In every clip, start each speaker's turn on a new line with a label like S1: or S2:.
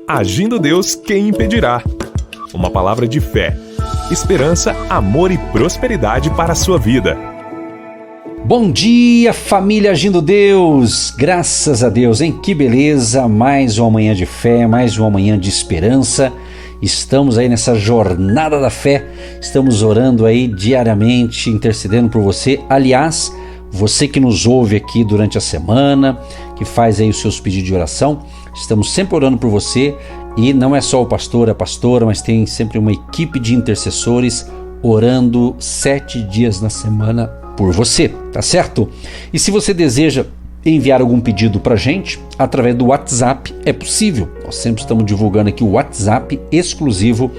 S1: Agindo Deus, quem impedirá? Uma palavra de fé, esperança, amor e prosperidade para a sua vida.
S2: Bom dia, família Agindo Deus! Graças a Deus, hein? Que beleza! Mais uma manhã de fé, mais uma manhã de esperança. Estamos aí nessa jornada da fé, estamos orando aí diariamente, intercedendo por você. Aliás, você que nos ouve aqui durante a semana, que faz aí os seus pedidos de oração, estamos sempre orando por você. E não é só o pastor, a pastora, mas tem sempre uma equipe de intercessores orando 7 dias na semana por você, tá certo? E se você deseja enviar algum pedido pra gente, através do WhatsApp é possível. Nós sempre estamos divulgando aqui o WhatsApp exclusivo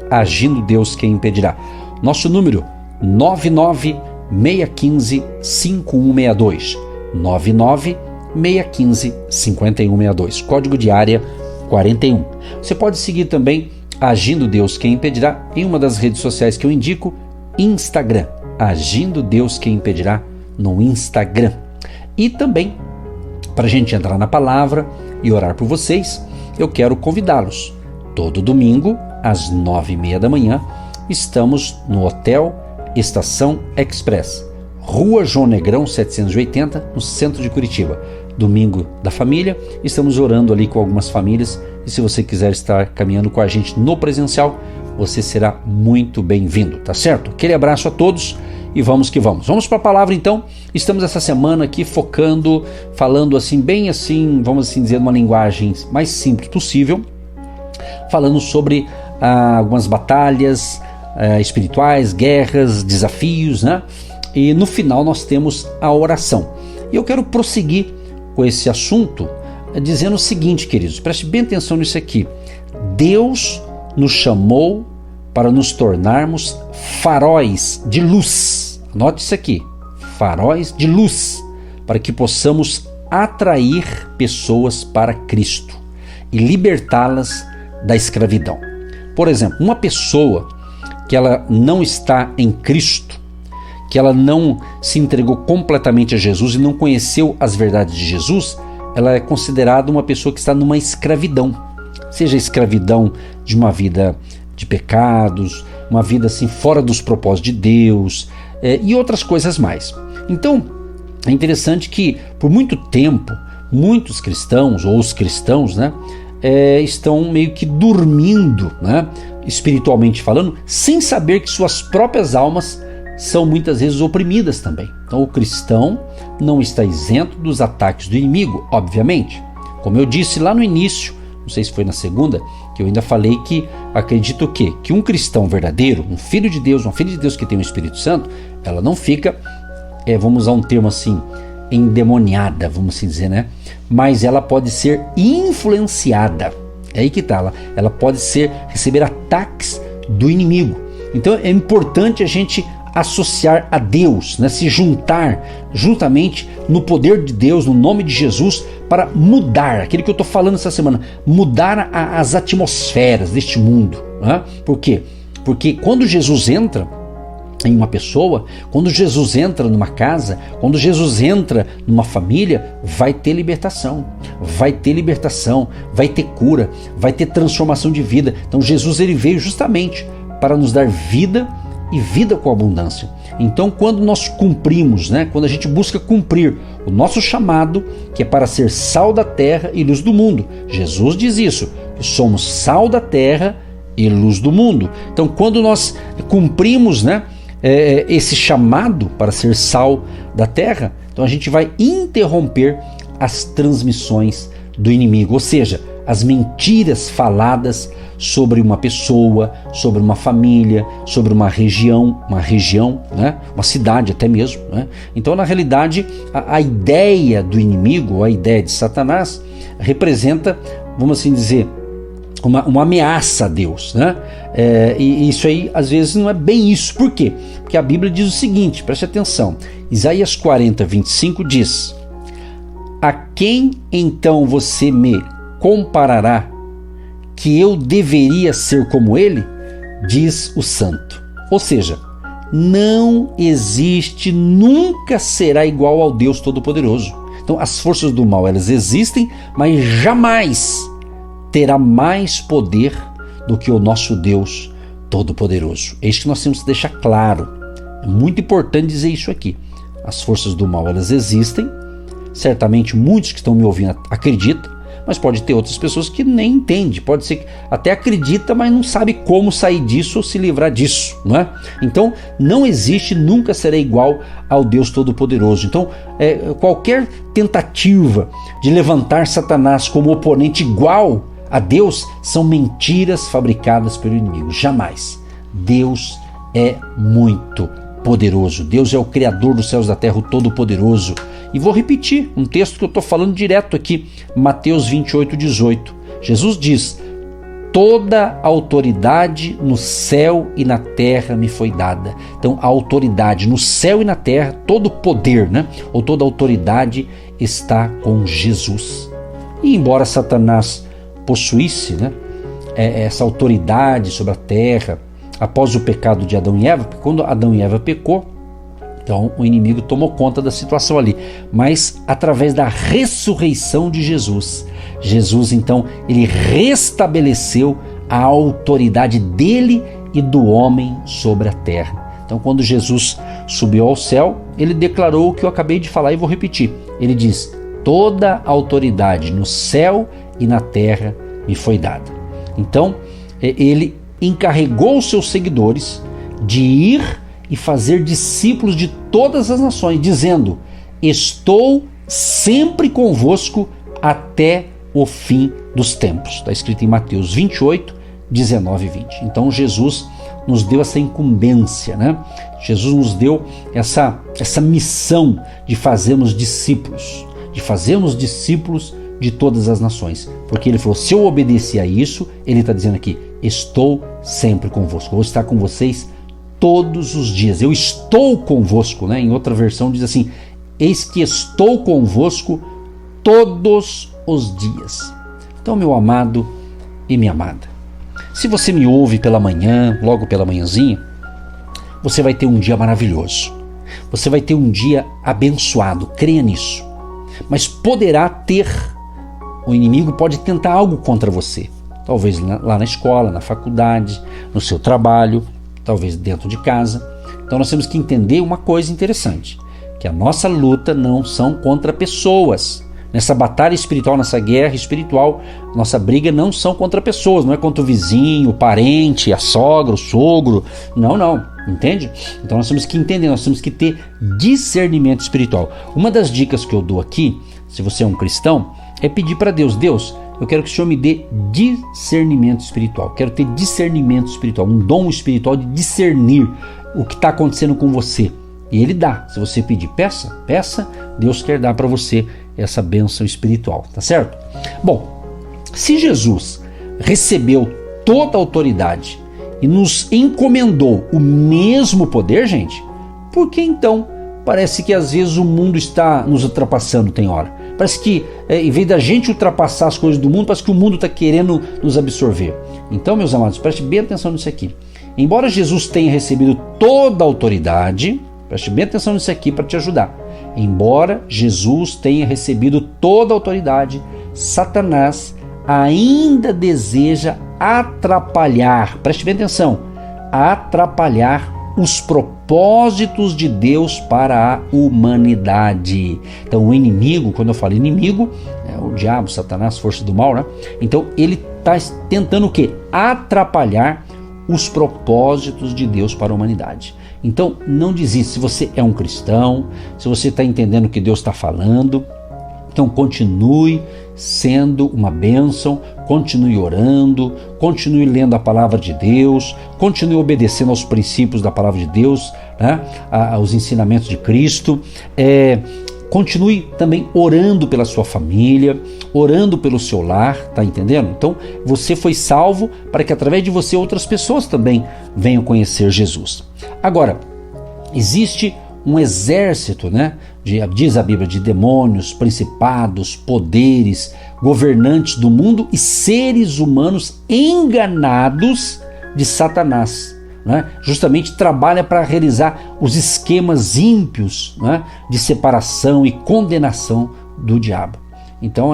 S2: Agindo Deus, quem impedirá. Nosso número 99615-5162, 99615-5162, código de área 41. Você pode seguir também Agindo Deus, quem impedirá em uma das redes sociais que eu indico, Instagram, Agindo Deus, quem impedirá no Instagram. E também, para a gente entrar na palavra e orar por vocês, eu quero convidá-los. Todo domingo, às 9h30 da manhã, estamos no Hotel Estação Express, Rua João Negrão 780, no centro de Curitiba. Domingo da família, estamos orando ali com algumas famílias, e se você quiser estar caminhando com a gente no presencial, você será muito bem-vindo, tá certo? Aquele abraço a todos e vamos que vamos. Vamos para a palavra então. Estamos essa semana aqui focando, falando assim, bem assim, vamos assim dizer, uma linguagem mais simples possível, falando sobre algumas batalhas espirituais, guerras, desafios, né? E no final nós temos a oração. E eu quero prosseguir com esse assunto dizendo o seguinte, queridos, preste bem atenção nisso aqui. Deus nos chamou para nos tornarmos faróis de luz. Anote isso aqui, faróis de luz, para que possamos atrair pessoas para Cristo e libertá-las da escravidão. Por exemplo, uma pessoa que ela não está em Cristo, que ela não se entregou completamente a Jesus e não conheceu as verdades de Jesus, ela é considerada uma pessoa que está numa escravidão. Seja a escravidão de uma vida de pecados, uma vida assim fora dos propósitos de Deus e outras coisas mais. Então, é interessante que por muito tempo, muitos cristãos, ou os cristãos, né, estão meio que dormindo, né, espiritualmente falando, sem saber que suas próprias almas são muitas vezes oprimidas também. Então o cristão não está isento dos ataques do inimigo, obviamente. Como eu disse lá no início, não sei se foi na segunda, que eu ainda falei que acredito que um cristão verdadeiro, um filho de Deus, uma filha de Deus que tem o Espírito Santo, ela não fica, vamos usar um termo assim, endemoniada, vamos assim dizer, né? Mas ela pode ser influenciada. É aí que está, ela pode receber ataques do inimigo. Então é importante a gente associar a Deus, né? Se juntar juntamente no poder de Deus, no nome de Jesus, para mudar, aquilo que eu estou falando essa semana, mudar as atmosferas deste mundo, né? Por quê? Porque quando Jesus entra em uma pessoa, quando Jesus entra numa casa, quando Jesus entra numa família, vai ter libertação, vai ter cura, vai ter transformação de vida. Então Jesus ele veio justamente para nos dar vida e vida com abundância. Então quando nós cumprimos, né, quando a gente busca cumprir o nosso chamado, que é para ser sal da terra e luz do mundo, Jesus diz isso, que somos sal da terra e luz do mundo. Então quando nós cumprimos, né, esse chamado para ser sal da terra, então a gente vai interromper as transmissões do inimigo, ou seja, as mentiras faladas sobre uma pessoa, sobre uma família, sobre uma região, né? Uma cidade até mesmo, né? Então, na realidade, a ideia do inimigo, a ideia de Satanás, representa, vamos assim dizer, uma ameaça a Deus, né? E isso aí, às vezes, não é bem isso. Por quê? Porque a Bíblia diz o seguinte, preste atenção, Isaías 40:25 diz: a quem então você me comparará, que eu deveria ser como ele? Diz o santo. Ou seja, não existe, nunca será igual ao Deus Todo-Poderoso. Então as forças do mal, elas existem, mas jamais terá mais poder do que o nosso Deus Todo-Poderoso. É isso que nós temos que deixar claro. É muito importante dizer isso aqui. As forças do mal, elas existem. Certamente muitos que estão me ouvindo acreditam, mas pode ter outras pessoas que nem entendem. Pode ser que até acredita, mas não sabe como sair disso ou se livrar disso, não é? Então, não existe, nunca será igual ao Deus Todo-Poderoso. Então, qualquer tentativa de levantar Satanás como oponente igual a Deus são mentiras fabricadas pelo inimigo. Jamais. Deus é muito poderoso. Deus é o Criador dos céus e da terra, o Todo-Poderoso. E vou repetir um texto que eu estou falando direto aqui, Mateus 28:18. Jesus diz: toda autoridade no céu e na terra me foi dada. Então a autoridade no céu e na terra, todo poder, né? Ou toda autoridade está com Jesus. E embora Satanás possuísse, né, essa autoridade sobre a terra após o pecado de Adão e Eva, porque quando Adão e Eva pecou, então o inimigo tomou conta da situação ali, mas através da ressurreição de Jesus, então ele restabeleceu a autoridade dele e do homem sobre a terra. Então quando Jesus subiu ao céu, ele declarou o que eu acabei de falar e vou repetir. Ele diz: toda autoridade no céu e na terra me foi dada. Então ele encarregou os seus seguidores de ir e fazer discípulos de todas as nações, dizendo: estou sempre convosco até o fim dos tempos. Está escrito em Mateus 28, 19 e 20. Então Jesus nos deu essa incumbência, né? Jesus nos deu essa missão de fazermos discípulos, de todas as nações. Porque ele falou: se eu obedecer a isso, ele está dizendo aqui: estou sempre convosco, vou estar com vocês todos os dias. Eu estou convosco, né? Em outra versão diz assim: eis que estou convosco todos os dias. Então, meu amado e minha amada, se você me ouve pela manhã, logo pela manhãzinha, você vai ter um dia maravilhoso. Você vai ter um dia abençoado, creia nisso. Mas o inimigo pode tentar algo contra você. Talvez lá na escola, na faculdade, no seu trabalho, talvez dentro de casa. Então nós temos que entender uma coisa interessante, que a nossa luta não são contra pessoas. Nessa batalha espiritual, nessa guerra espiritual, nossa briga não são contra pessoas, não é contra o vizinho, o parente, a sogra, o sogro. Não, entende? Então nós temos que entender, nós temos que ter discernimento espiritual. Uma das dicas que eu dou aqui, se você é um cristão, é pedir para Deus: Deus, eu quero que o Senhor me dê discernimento espiritual. Quero ter discernimento espiritual, um dom espiritual de discernir o que está acontecendo com você. E Ele dá. Se você pedir, peça, Deus quer dar para você essa bênção espiritual, tá certo? Bom, se Jesus recebeu toda a autoridade e nos encomendou o mesmo poder, gente, por que então parece que às vezes o mundo está nos ultrapassando, tem hora? Parece que em vez da gente ultrapassar as coisas do mundo, parece que o mundo está querendo nos absorver. Então, meus amados, preste bem atenção nisso aqui. Embora Jesus tenha recebido toda a autoridade, preste bem atenção nisso aqui para te ajudar. Embora Jesus tenha recebido toda a autoridade, Satanás ainda deseja atrapalhar, preste bem atenção, atrapalhar os propósitos de Deus para a humanidade. Então o inimigo, quando eu falo inimigo, é o diabo, Satanás, força do mal, né? Então ele está tentando o quê? Atrapalhar os propósitos de Deus para a humanidade. Então não desista. Se você é um cristão, se você está entendendo o que Deus está falando, então continue sendo uma bênção, continue orando, continue lendo a palavra de Deus, continue obedecendo aos princípios da palavra de Deus, né? Aos ensinamentos de Cristo. Continue também orando pela sua família, orando pelo seu lar, tá entendendo? Então você foi salvo para que através de você outras pessoas também venham conhecer Jesus. Agora, existe um exército, né? Diz a Bíblia, de demônios, principados, poderes, governantes do mundo e seres humanos enganados de Satanás. Né? Justamente trabalha para realizar os esquemas ímpios, né? De separação e condenação do diabo. Então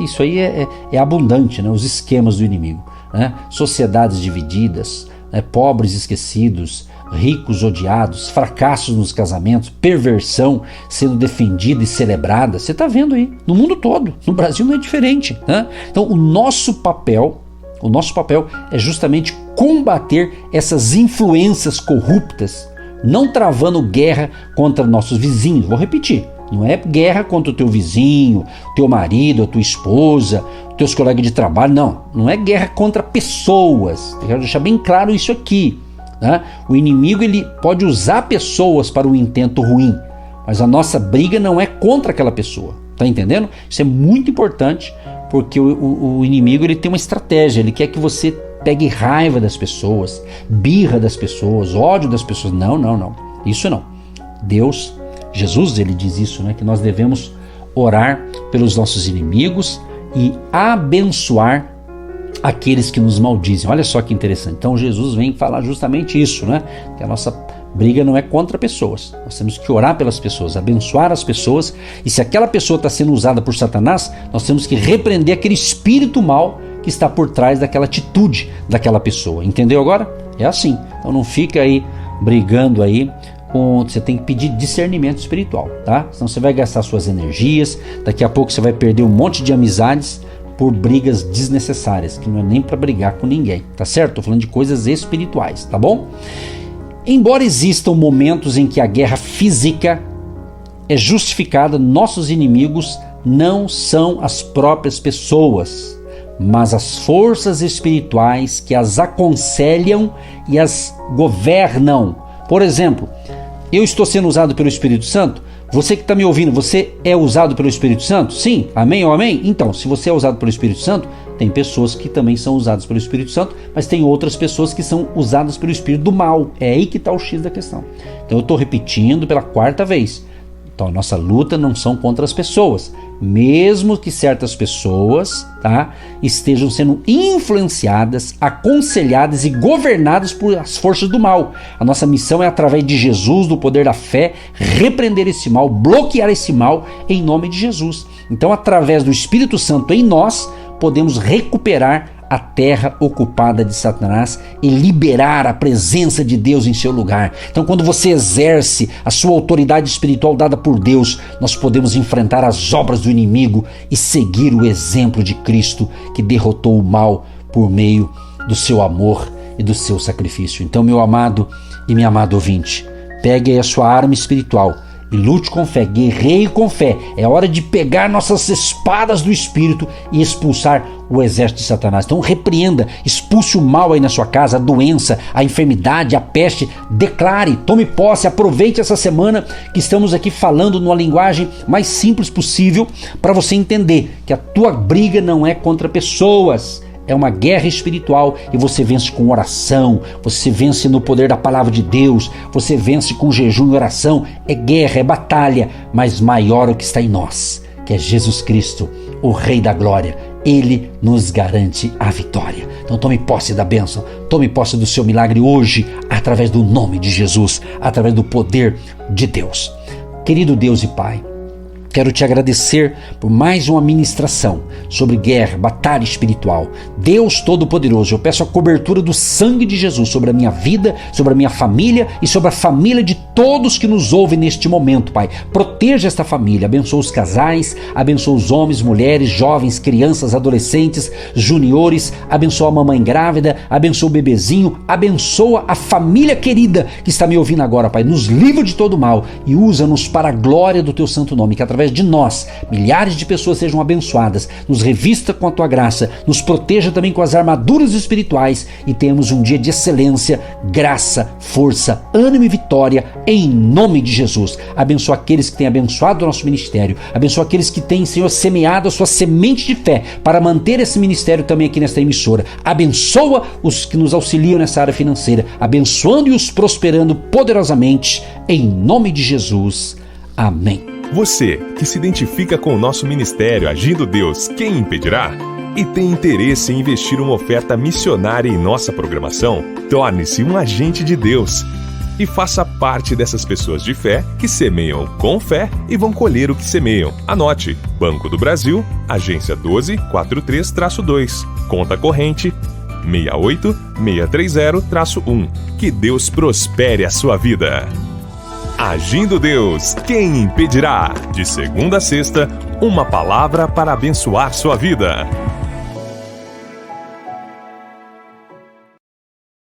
S2: isso aí é abundante, né? Os esquemas do inimigo, né? Sociedades divididas, né? Pobres esquecidos, ricos odiados, fracassos nos casamentos, perversão sendo defendida e celebrada. Você está vendo aí, no mundo todo, no Brasil não é diferente, né? Então o nosso papel é justamente combater essas influências corruptas, não travando guerra contra nossos vizinhos. Vou repetir, não é guerra contra o teu vizinho, teu marido, a tua esposa, teus colegas de trabalho, não é guerra contra pessoas. Eu quero deixar bem claro isso aqui, né? O inimigo ele pode usar pessoas para um intento ruim, mas a nossa briga não é contra aquela pessoa, tá entendendo? Isso é muito importante, porque o inimigo ele tem uma estratégia, ele quer que você pegue raiva das pessoas, birra das pessoas, ódio das pessoas. Não, isso não. Jesus ele diz isso, né? Que nós devemos orar pelos nossos inimigos e abençoar aqueles que nos maldizem. Olha só que interessante. Então Jesus vem falar justamente isso, né? Que a nossa briga não é contra pessoas. Nós temos que orar pelas pessoas, abençoar as pessoas, e se aquela pessoa está sendo usada por Satanás, nós temos que repreender aquele espírito mal que está por trás daquela atitude daquela pessoa. Entendeu agora? É assim. Então não fica aí brigando aí. Você tem que pedir discernimento espiritual, tá? Senão você vai gastar suas energias, daqui a pouco você vai perder um monte de amizades por brigas desnecessárias, que não é nem para brigar com ninguém, tá certo? Tô falando de coisas espirituais, tá bom? Embora existam momentos em que a guerra física é justificada, nossos inimigos não são as próprias pessoas, mas as forças espirituais que as aconselham e as governam. Por exemplo, eu estou sendo usado pelo Espírito Santo? Você que está me ouvindo, você é usado pelo Espírito Santo? Sim, amém ou amém? Então, se você é usado pelo Espírito Santo, tem pessoas que também são usadas pelo Espírito Santo, mas tem outras pessoas que são usadas pelo Espírito do mal. É aí que está o X da questão. Então eu estou repetindo pela 4ª vez. Então a nossa luta não são contra as pessoas, mesmo que certas pessoas, tá, estejam sendo influenciadas, aconselhadas e governadas por as forças do mal. A nossa missão é, através de Jesus, do poder da fé, repreender esse mal, bloquear esse mal em nome de Jesus. Então, através do Espírito Santo em nós, podemos recuperar a terra ocupada de Satanás e liberar a presença de Deus em seu lugar. Então, quando você exerce a sua autoridade espiritual dada por Deus, nós podemos enfrentar as obras do inimigo e seguir o exemplo de Cristo, que derrotou o mal por meio do seu amor e do seu sacrifício. Então, meu amado e minha amada ouvinte, pegue aí a sua arma espiritual e lute com fé, guerreie com fé. É hora de pegar nossas espadas do Espírito e expulsar o exército de Satanás. Então repreenda, expulse o mal aí na sua casa, a doença, a enfermidade, a peste. Declare, tome posse, aproveite essa semana que estamos aqui falando numa linguagem mais simples possível para você entender que a tua briga não é contra pessoas. É uma guerra espiritual e você vence com oração, você vence no poder da palavra de Deus, você vence com jejum e oração. É guerra, é batalha, mas maior o que está em nós, que é Jesus Cristo, o Rei da Glória. Ele nos garante a vitória. Então tome posse da bênção, tome posse do seu milagre hoje, através do nome de Jesus, através do poder de Deus. Querido Deus e Pai, quero te agradecer por mais uma ministração sobre guerra, batalha espiritual. Deus Todo-Poderoso, eu peço a cobertura do sangue de Jesus sobre a minha vida, sobre a minha família e sobre a família de todos que nos ouvem neste momento, Pai. Proteja esta família, abençoa os casais, abençoa os homens, mulheres, jovens, crianças, adolescentes, juniores, abençoa a mamãe grávida, abençoa o bebezinho, abençoa a família querida que está me ouvindo agora, Pai. Nos livra de todo mal e usa-nos para a glória do teu santo nome, que através de nós, milhares de pessoas sejam abençoadas. Nos revista com a tua graça, nos proteja também com as armaduras espirituais e tenhamos um dia de excelência, graça, força, ânimo e vitória em nome de Jesus. Abençoa aqueles que têm abençoado o nosso ministério, abençoa aqueles que têm, Senhor, semeado a sua semente de fé para manter esse ministério também aqui nesta emissora. Abençoa os que nos auxiliam nessa área financeira, abençoando e os prosperando poderosamente em nome de Jesus. Amém.
S1: Você que se identifica com o nosso ministério Agindo Deus, quem impedirá? E tem interesse em investir uma oferta missionária em nossa programação? Torne-se um agente de Deus. e faça parte dessas pessoas de fé que semeiam com fé e vão colher o que semeiam. Anote: Banco do Brasil, agência 1243-2, conta corrente 68630-1. Que Deus prospere a sua vida. Agindo Deus, quem impedirá? De segunda a sexta, uma palavra para abençoar sua vida.